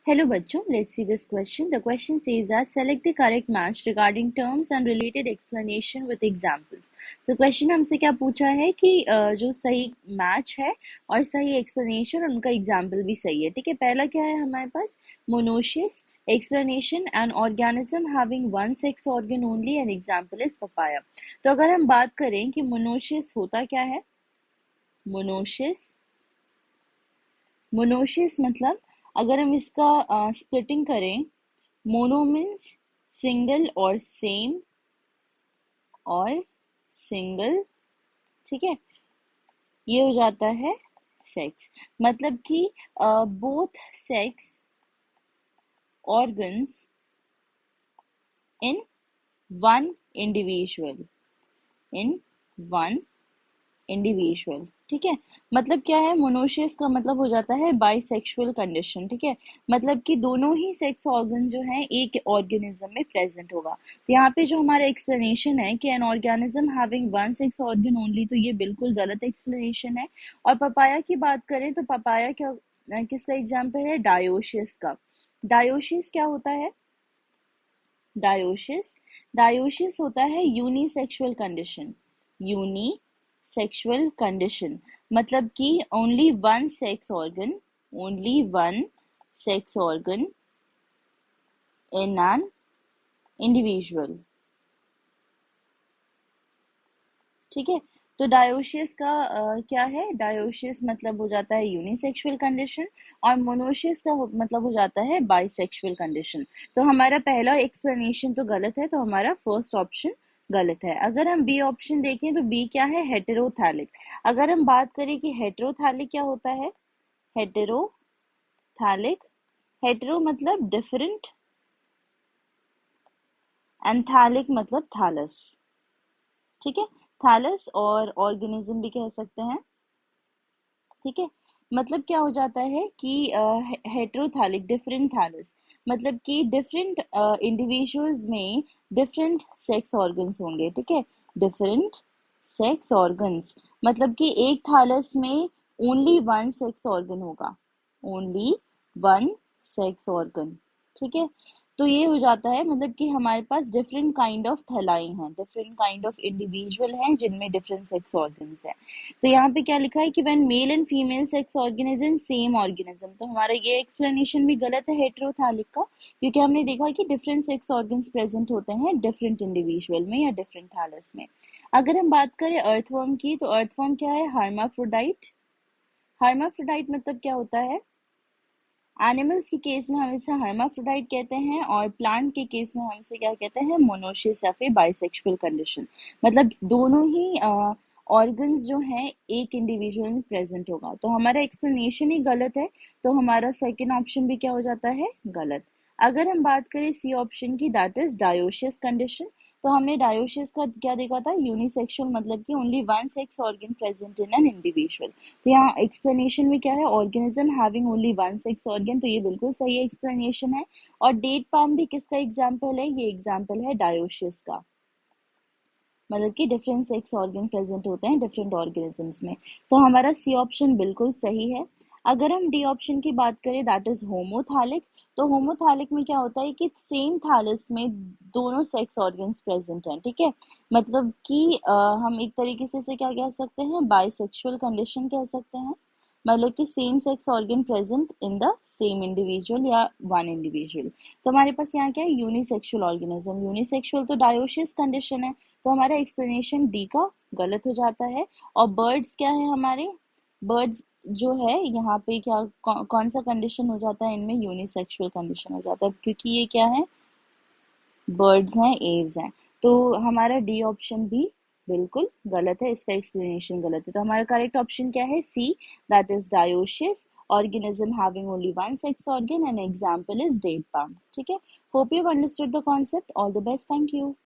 Hello बच्चों, let's see this question. The question says that select the correct match regarding terms and related explanation with examples. तो question हमसे क्या पूछा है कि जो सही मैच है और सही एक्सप्लेनेशन और उनका एग्जाम्पल भी सही है. ठीक है, पहला क्या है हमारे पास? Monoecious explanation and organism having one sex organ only and example is papaya. तो अगर हम बात करें कि मोनोशियस होता क्या है, मोनोशियस मतलब अगर हम इसका स्प्लिटिंग करें, मोनो मीन्स सिंगल और सेम और सिंगल. ठीक है, ये हो जाता है सेक्स, मतलब कि both sex organs in one individual. ठीक है, मतलब क्या है, मोनोशियस का मतलब हो जाता है बाइसेक्सुअल कंडीशन. ठीक है, मतलब कि दोनों ही सेक्स ऑर्गन जो है एक ऑर्गेनिज्म में प्रेजेंट होगा. तो यहाँ पे जो हमारा एक्सप्लेनेशन है कि an organism having one sex organ only, तो ये बिल्कुल गलत एक्सप्लेनेशन है. और पपाया की बात करें तो पपाया क्या किसका एग्जाम्पल है? डायोशियस का. डायोशियस क्या होता है? डायोशियस होता है यूनिसेक्सुअल कंडीशन, मतलब कि only one sex organ in an individual. ठीक है, तो डायोशियस का क्या है? डायोशियस मतलब हो जाता है यूनिसेक्सुअल कंडीशन और मोनोशियस का मतलब हो जाता है बाइसेक्सुअल कंडीशन. तो हमारा पहला एक्सप्लेनेशन तो गलत है, तो हमारा फर्स्ट ऑप्शन गलत है. अगर हम बी ऑप्शन देखें तो बी क्या है? हेटेरोथैलिक. अगर हम बात करें कि हेटेरोथैलिक क्या होता है, हेटेरोथैलिक, हेटेरो मतलब डिफरेंट एंड थैलिक मतलब थैलस. ठीक है, थैलस और ऑर्गेनिज्म भी कह सकते हैं. ठीक है, मतलब क्या हो जाता है कि हेटेरोथैलिक, डिफरेंट थैलस, मतलब कि डिफरेंट इंडिविजुअल्स में डिफरेंट सेक्स ऑर्गन्स होंगे. ठीक है, डिफरेंट सेक्स ऑर्गन्स मतलब कि एक थैलस में ओनली वन सेक्स ऑर्गन होगा, ओनली वन सेक्स ऑर्गन. ठीक है, तो ये हो जाता है, मतलब कि हमारे पास डिफरेंट काइंड ऑफ थैलाई हैं, डिफरेंट काइंड ऑफ इंडिविजुअल हैं जिनमें डिफरेंट सेक्स ऑर्गन्स हैं. तो यहाँ पे क्या लिखा है कि when male and female sex organism same organism, तो हमारा ये एक्सप्लेनेशन भी गलत है हेटेरोथैलिक का, क्योंकि हमने देखा कि डिफरेंट सेक्स ऑर्गन्स प्रेजेंट होते हैं डिफरेंट इंडिविजुअल में या डिफरेंट थैलस में. अगर हम बात करें अर्थवर्म की, तो अर्थवर्म क्या है? हर्माफ्रोडाइट मतलब क्या होता है? एनिमल्स के केस में हम इसे हर्माफ्रोडाइट कहते हैं और प्लांट के केस में हम इसे क्या कहते हैं? मोनोशियस या फिर बाइसेक्सुअल कंडीशन. मतलब दोनों ही ऑर्गन्स जो हैं एक इंडिविजुअल में प्रेजेंट होगा. तो हमारा एक्सप्लेनेशन ही गलत है, तो हमारा सेकंड ऑप्शन भी क्या हो जाता है? गलत. अगर हम बात करें सी ऑप्शन की, दैट इज डायोशियस कंडीशन, तो हमने डायोशियस का क्या देखा था? यूनिसेक्सुअल, मतलब कि only one sex organ present in an individual. तो यहाँ एक्सप्लेनेशन में क्या है? Organism having only one sex organ, तो ये बिल्कुल सही एक्सप्लेनेशन है. और डेट पाम भी किसका एग्जाम्पल है? ये एग्जाम्पल है डायोशियस का, मतलब कि डिफरेंट सेक्स ऑर्गन प्रेजेंट होते हैं डिफरेंट ऑर्गेनिजम्स में. तो हमारा सी ऑप्शन बिल्कुल सही है. अगर हम डी ऑप्शन की बात करें, दैट इज होमोथैलिक, तो होमोथैलिक में क्या होता है कि सेम थैलस में दोनों सेक्स ऑर्गन्स प्रेजेंट हैं. ठीक है, मतलब कि हम एक तरीके से इसे क्या कह सकते हैं? बाइसेक्सुअल कंडीशन कह सकते हैं, मतलब कि same sex organ present in the same individual या वन इंडिविजुअल. तो हमारे पास यहाँ क्या है? Unisexual organism. यूनिसेक्सुअल तो डायोशियस कंडीशन है, तो हमारा एक्सप्लेनेशन डी का गलत हो जाता है. और बर्ड्स क्या है हमारे? बर्ड्स जो है यहाँ पे क्या कौन सा कंडीशन हो जाता है इनमें? यूनिसेक्सुअल कंडीशन हो जाता है, क्योंकि ये क्या है? बर्ड्स हैं, एव्स हैं. तो हमारा डी ऑप्शन भी बिल्कुल गलत है, इसका एक्सप्लेनेशन गलत है. तो हमारा करेक्ट ऑप्शन क्या है? C, that is dioecious organism having only one sex organ and example is date palm. ठीक है, hope you've understood the concept. All the best. Thank you.